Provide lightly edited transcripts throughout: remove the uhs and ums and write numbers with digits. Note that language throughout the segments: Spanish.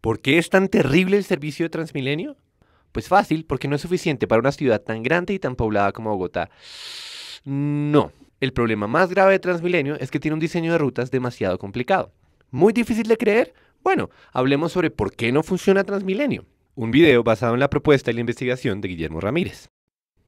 ¿Por qué es tan terrible el servicio de Transmilenio? Pues fácil, porque no es suficiente para una ciudad tan grande y tan poblada como Bogotá. No, el problema más grave de Transmilenio es que tiene un diseño de rutas demasiado complicado. ¿Muy difícil de creer? Bueno, hablemos sobre por qué no funciona Transmilenio. Un video basado en la propuesta y la investigación de Guillermo Ramírez.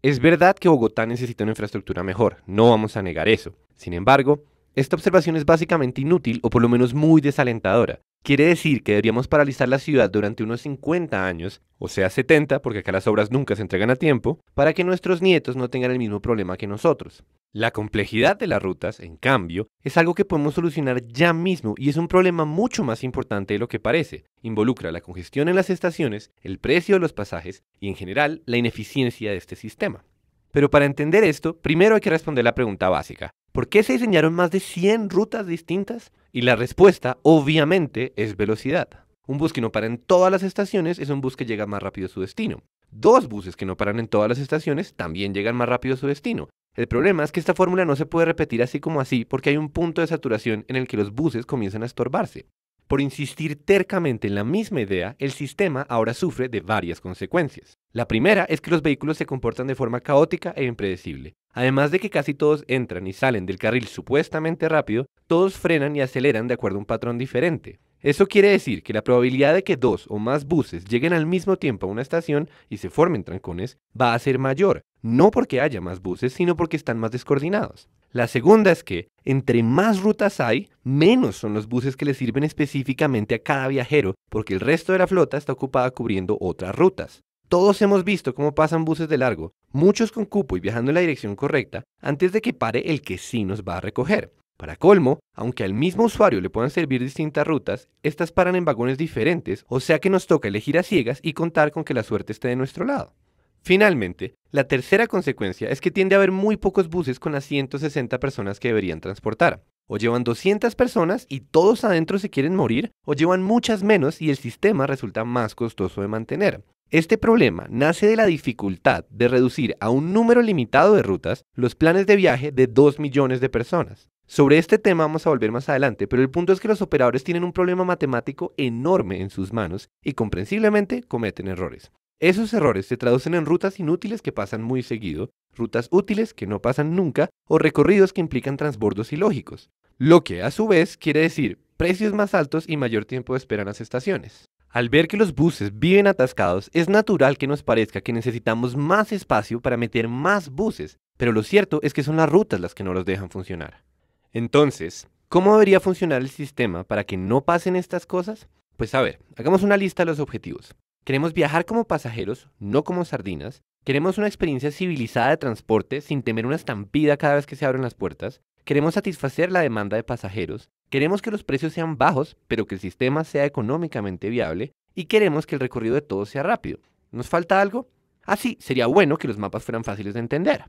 Es verdad que Bogotá necesita una infraestructura mejor, no vamos a negar eso. Sin embargo, esta observación es básicamente inútil o por lo menos muy desalentadora. Quiere decir que deberíamos paralizar la ciudad durante unos 50 años, o sea 70, porque acá las obras nunca se entregan a tiempo, para que nuestros nietos no tengan el mismo problema que nosotros. La complejidad de las rutas, en cambio, es algo que podemos solucionar ya mismo y es un problema mucho más importante de lo que parece. Involucra la congestión en las estaciones, el precio de los pasajes y, en general, la ineficiencia de este sistema. Pero para entender esto, primero hay que responder la pregunta básica. ¿Por qué se diseñaron más de 100 rutas distintas? Y la respuesta, obviamente, es velocidad. Un bus que no para en todas las estaciones es un bus que llega más rápido a su destino. Dos buses que no paran en todas las estaciones también llegan más rápido a su destino. El problema es que esta fórmula no se puede repetir así como así porque hay un punto de saturación en el que los buses comienzan a estorbarse. Por insistir tercamente en la misma idea, el sistema ahora sufre de varias consecuencias. La primera es que los vehículos se comportan de forma caótica e impredecible. Además de que casi todos entran y salen del carril supuestamente rápido, todos frenan y aceleran de acuerdo a un patrón diferente. Eso quiere decir que la probabilidad de que dos o más buses lleguen al mismo tiempo a una estación y se formen trancones va a ser mayor, no porque haya más buses, sino porque están más descoordinados. La segunda es que, entre más rutas hay, menos son los buses que le sirven específicamente a cada viajero, porque el resto de la flota está ocupada cubriendo otras rutas. Todos hemos visto cómo pasan buses de largo, muchos con cupo y viajando en la dirección correcta, antes de que pare el que sí nos va a recoger. Para colmo, aunque al mismo usuario le puedan servir distintas rutas, estas paran en vagones diferentes, o sea que nos toca elegir a ciegas y contar con que la suerte esté de nuestro lado. Finalmente, la tercera consecuencia es que tiende a haber muy pocos buses con las 160 personas que deberían transportar. O llevan 200 personas y todos adentro se quieren morir, o llevan muchas menos y el sistema resulta más costoso de mantener. Este problema nace de la dificultad de reducir a un número limitado de rutas los planes de viaje de 2 millones de personas. Sobre este tema vamos a volver más adelante, pero el punto es que los operadores tienen un problema matemático enorme en sus manos y comprensiblemente cometen errores. Esos errores se traducen en rutas inútiles que pasan muy seguido, rutas útiles que no pasan nunca o recorridos que implican transbordos ilógicos, lo que a su vez quiere decir precios más altos y mayor tiempo de espera en las estaciones. Al ver que los buses viven atascados, es natural que nos parezca que necesitamos más espacio para meter más buses, pero lo cierto es que son las rutas las que no los dejan funcionar. Entonces, ¿cómo debería funcionar el sistema para que no pasen estas cosas? Pues a ver, hagamos una lista de los objetivos. Queremos viajar como pasajeros, no como sardinas. Queremos una experiencia civilizada de transporte sin temer una estampida cada vez que se abren las puertas. Queremos satisfacer la demanda de pasajeros. Queremos que los precios sean bajos, pero que el sistema sea económicamente viable. Y queremos que el recorrido de todos sea rápido. ¿Nos falta algo? Así, sería bueno que los mapas fueran fáciles de entender.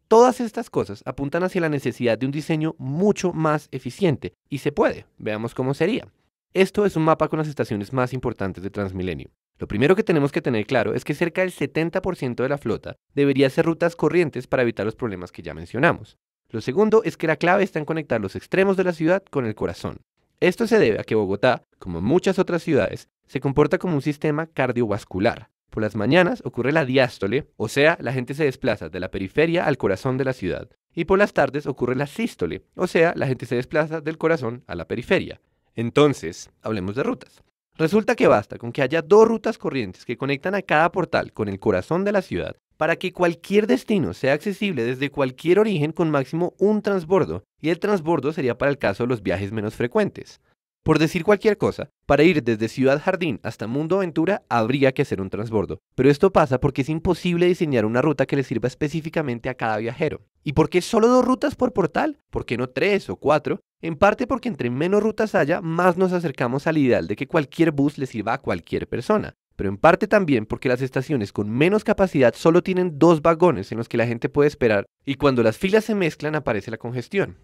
Todas estas cosas apuntan hacia la necesidad de un diseño mucho más eficiente. Y se puede. Veamos cómo sería. Esto es un mapa con las estaciones más importantes de Transmilenio. Lo primero que tenemos que tener claro es que cerca del 70% de la flota debería ser rutas corrientes para evitar los problemas que ya mencionamos. Lo segundo es que la clave está en conectar los extremos de la ciudad con el corazón. Esto se debe a que Bogotá, como muchas otras ciudades, se comporta como un sistema cardiovascular. Por las mañanas ocurre la diástole, o sea, la gente se desplaza de la periferia al corazón de la ciudad. Y por las tardes ocurre la sístole, o sea, la gente se desplaza del corazón a la periferia. Entonces, hablemos de rutas. Resulta que basta con que haya 2 rutas corrientes que conectan a cada portal con el corazón de la ciudad para que cualquier destino sea accesible desde cualquier origen con máximo un transbordo, y el transbordo sería para el caso de los viajes menos frecuentes. Por decir cualquier cosa, para ir desde Ciudad Jardín hasta Mundo Aventura habría que hacer un transbordo, pero esto pasa porque es imposible diseñar una ruta que le sirva específicamente a cada viajero. ¿Y por qué solo 2 rutas por portal? ¿Por qué no 3 o 4? En parte porque entre menos rutas haya, más nos acercamos al ideal de que cualquier bus le sirva a cualquier persona. Pero en parte también porque las estaciones con menos capacidad solo tienen 2 vagones en los que la gente puede esperar, y cuando las filas se mezclan aparece la congestión.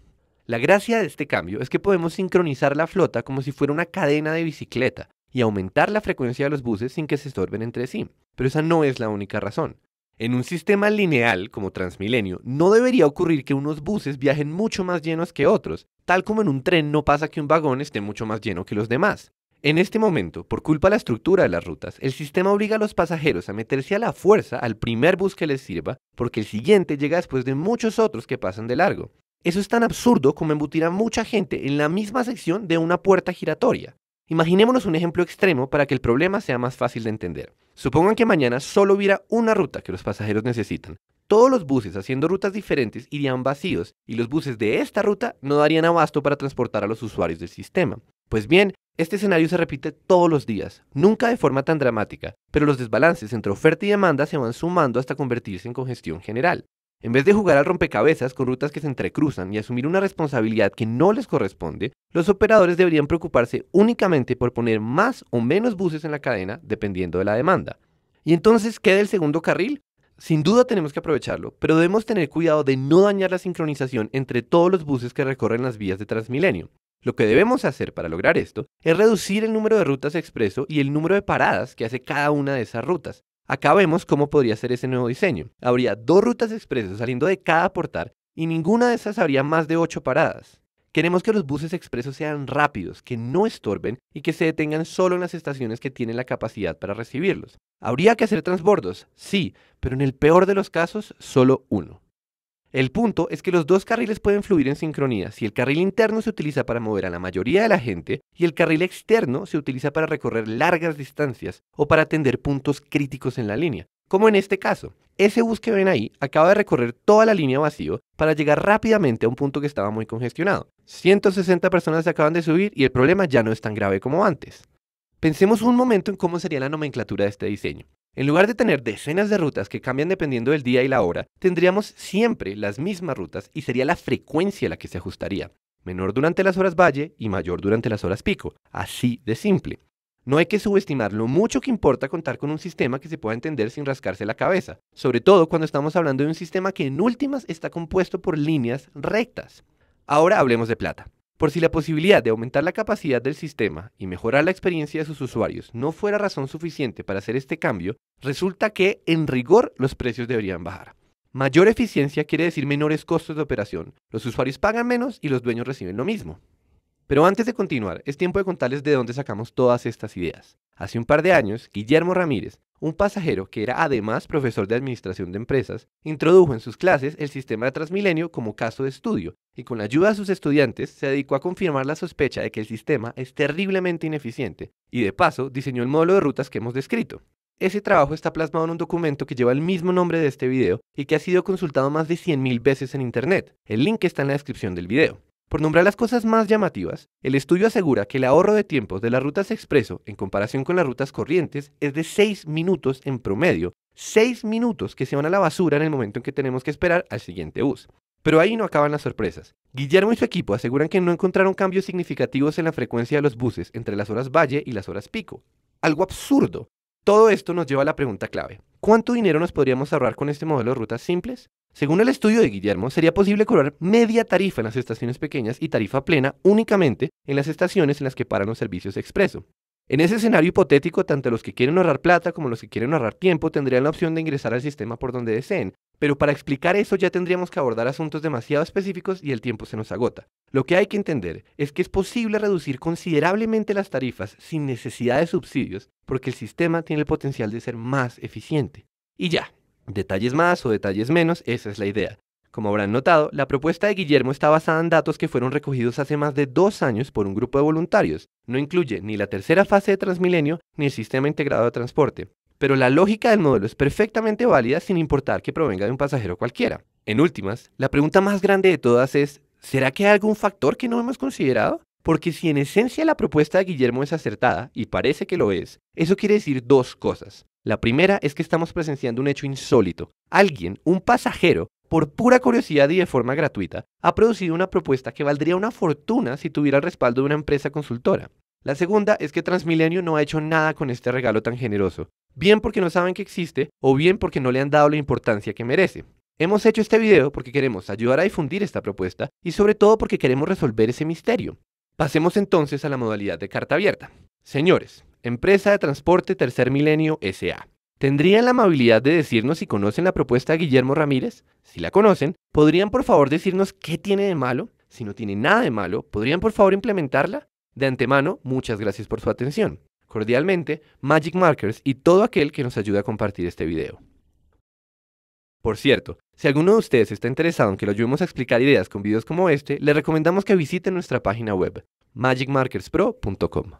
La gracia de este cambio es que podemos sincronizar la flota como si fuera una cadena de bicicleta y aumentar la frecuencia de los buses sin que se estorben entre sí. Pero esa no es la única razón. En un sistema lineal como Transmilenio, no debería ocurrir que unos buses viajen mucho más llenos que otros, tal como en un tren no pasa que un vagón esté mucho más lleno que los demás. En este momento, por culpa de la estructura de las rutas, el sistema obliga a los pasajeros a meterse a la fuerza al primer bus que les sirva, porque el siguiente llega después de muchos otros que pasan de largo. Eso es tan absurdo como embutir a mucha gente en la misma sección de una puerta giratoria. Imaginémonos un ejemplo extremo para que el problema sea más fácil de entender. Supongan que mañana solo hubiera una ruta que los pasajeros necesitan. Todos los buses haciendo rutas diferentes irían vacíos y los buses de esta ruta no darían abasto para transportar a los usuarios del sistema. Pues bien, este escenario se repite todos los días, nunca de forma tan dramática, pero los desbalances entre oferta y demanda se van sumando hasta convertirse en congestión general. En vez de jugar al rompecabezas con rutas que se entrecruzan y asumir una responsabilidad que no les corresponde, los operadores deberían preocuparse únicamente por poner más o menos buses en la cadena dependiendo de la demanda. ¿Y entonces queda el segundo carril? Sin duda tenemos que aprovecharlo, pero debemos tener cuidado de no dañar la sincronización entre todos los buses que recorren las vías de Transmilenio. Lo que debemos hacer para lograr esto es reducir el número de rutas expreso y el número de paradas que hace cada una de esas rutas. Acá vemos cómo podría ser ese nuevo diseño. Habría 2 rutas expreso saliendo de cada portal y ninguna de esas habría más de 8 paradas. Queremos que los buses expresos sean rápidos, que no estorben y que se detengan solo en las estaciones que tienen la capacidad para recibirlos. ¿Habría que hacer transbordos? Sí, pero en el peor de los casos, solo uno. El punto es que los 2 carriles pueden fluir en sincronía si el carril interno se utiliza para mover a la mayoría de la gente y el carril externo se utiliza para recorrer largas distancias o para atender puntos críticos en la línea. Como en este caso, ese bus que ven ahí acaba de recorrer toda la línea vacío para llegar rápidamente a un punto que estaba muy congestionado. 160 personas se acaban de subir y el problema ya no es tan grave como antes. Pensemos un momento en cómo sería la nomenclatura de este diseño. En lugar de tener decenas de rutas que cambian dependiendo del día y la hora, tendríamos siempre las mismas rutas y sería la frecuencia la que se ajustaría. Menor durante las horas valle y mayor durante las horas pico. Así de simple. No hay que subestimar lo mucho que importa contar con un sistema que se pueda entender sin rascarse la cabeza, sobre todo cuando estamos hablando de un sistema que en últimas está compuesto por líneas rectas. Ahora hablemos de plata. Por si la posibilidad de aumentar la capacidad del sistema y mejorar la experiencia de sus usuarios no fuera razón suficiente para hacer este cambio, resulta que, en rigor, los precios deberían bajar. Mayor eficiencia quiere decir menores costos de operación, los usuarios pagan menos y los dueños reciben lo mismo. Pero antes de continuar, es tiempo de contarles de dónde sacamos todas estas ideas. Hace un par de años, Guillermo Ramírez, un pasajero que era además profesor de administración de empresas, introdujo en sus clases el sistema de Transmilenio como caso de estudio y con la ayuda de sus estudiantes se dedicó a confirmar la sospecha de que el sistema es terriblemente ineficiente y de paso diseñó el modelo de rutas que hemos descrito. Ese trabajo está plasmado en un documento que lleva el mismo nombre de este video y que ha sido consultado más de 100.000 veces en internet. El link está en la descripción del video. Por nombrar las cosas más llamativas, el estudio asegura que el ahorro de tiempos de las rutas expreso en comparación con las rutas corrientes es de 6 minutos en promedio, 6 minutos que se van a la basura en el momento en que tenemos que esperar al siguiente bus. Pero ahí no acaban las sorpresas. Guillermo y su equipo aseguran que no encontraron cambios significativos en la frecuencia de los buses entre las horas valle y las horas pico. Algo absurdo. Todo esto nos lleva a la pregunta clave. ¿Cuánto dinero nos podríamos ahorrar con este modelo de rutas simples? Según el estudio de Guillermo, sería posible cobrar media tarifa en las estaciones pequeñas y tarifa plena únicamente en las estaciones en las que paran los servicios expreso. En ese escenario hipotético, tanto los que quieren ahorrar plata como los que quieren ahorrar tiempo tendrían la opción de ingresar al sistema por donde deseen, pero para explicar eso ya tendríamos que abordar asuntos demasiado específicos y el tiempo se nos agota. Lo que hay que entender es que es posible reducir considerablemente las tarifas sin necesidad de subsidios porque el sistema tiene el potencial de ser más eficiente. Y ya. Detalles más o detalles menos, esa es la idea. Como habrán notado, la propuesta de Guillermo está basada en datos que fueron recogidos hace más de 2 años por un grupo de voluntarios. No incluye ni la tercera fase de Transmilenio ni el sistema integrado de transporte. Pero la lógica del modelo es perfectamente válida sin importar que provenga de un pasajero cualquiera. En últimas, la pregunta más grande de todas es, ¿será que hay algún factor que no hemos considerado? Porque si en esencia la propuesta de Guillermo es acertada, y parece que lo es, eso quiere decir 2 cosas. La primera es que estamos presenciando un hecho insólito. Alguien, un pasajero, por pura curiosidad y de forma gratuita, ha producido una propuesta que valdría una fortuna si tuviera el respaldo de una empresa consultora. La segunda es que Transmilenio no ha hecho nada con este regalo tan generoso, bien porque no saben que existe o bien porque no le han dado la importancia que merece. Hemos hecho este video porque queremos ayudar a difundir esta propuesta y sobre todo porque queremos resolver ese misterio. Pasemos entonces a la modalidad de carta abierta. Señores, Empresa de Transporte Tercer Milenio S.A. ¿Tendrían la amabilidad de decirnos si conocen la propuesta de Guillermo Ramírez? Si la conocen, ¿podrían por favor decirnos qué tiene de malo? Si no tiene nada de malo, ¿podrían por favor implementarla? De antemano, muchas gracias por su atención. Cordialmente, Magic Markers y todo aquel que nos ayude a compartir este video. Por cierto, si alguno de ustedes está interesado en que lo ayudemos a explicar ideas con videos como este, le recomendamos que visite nuestra página web, magicmarkerspro.com.